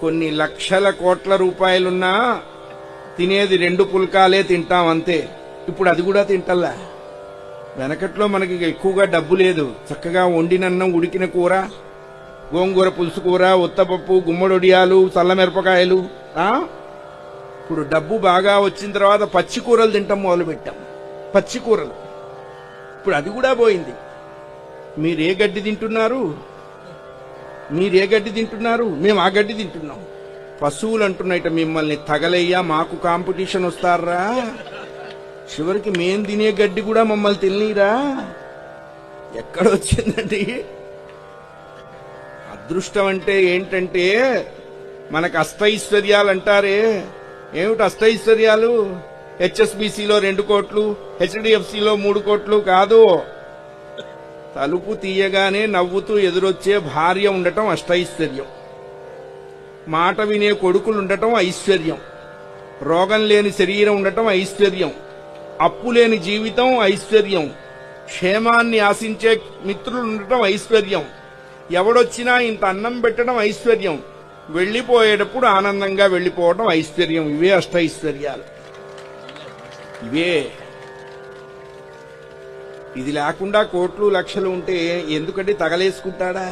కొన్ని లక్షల కోట్ల రూపాయలున్నా తినేది 2 పుల్కాలే తింటాం అంతే. ఇప్పుడు అది కూడా తింటల్లా. వెనకట్లో మనకి ఎక్కువగా డబ్బు లేదు. చక్కగా వండినన్నం, ఉడికిన కూర, గోంగూర పులుసు కూర, ఉత్తపప్పు, గుమ్మడొడియాలు, చల్లమిరపకాయలు. ఇప్పుడు డబ్బు బాగా వచ్చిన తర్వాత పచ్చి కూరలు తింటాం మొదలుపెట్టాం. పచ్చి కూరలు ఇప్పుడు అది కూడా పోయింది. మీరే గడ్డి తింటున్నారు? మేము ఆ గడ్డి తింటున్నాం. పశువులు అంటున్నాయిట మిమ్మల్ని తగలయ్యా, మాకు కాంపిటీషన్ వస్తారా, చివరికి మేం తినే గడ్డి కూడా మమ్మల్ని తిననీరా. ఎక్కడొచ్చిందండి అదృష్టం? అంటే ఏంటంటే మనకు అష్టైశ్వర్యాలు అంటారే, ఏమిటి అష్టైశ్వర్యాలు? హెచ్ఎస్బిసిలో 2 కోట్లు, హెచ్డిఎఫ్సిలో 3 కోట్లు కాదు. తలుపు తీయగానే నవ్వుతూ ఎదురొచ్చే భార్య ఉండటం అష్టైశ్వర్యం. మాట వినే కొడుకులుండటం ఐశ్వర్యం. రోగం లేని శరీరం ఉండటం ఐశ్వర్యం. అప్పు లేని జీవితం ఐశ్వర్యం. క్షేమాన్ని ఆశించే మిత్రులు ఉండటం ఐశ్వర్యం. ఎవడొచ్చినా ఇంత అన్నం పెట్టడం ఐశ్వర్యం. వెళ్లిపోయేటప్పుడు ఆనందంగా వెళ్లిపోవడం ఐశ్వర్యం. ఇవే అష్టైశ్వర్యాలు. ఇవే. ఇది లేకుండా కోట్లు లక్షలు ఉంటే ఎందుకంటే తగలేసుకుంటాడా?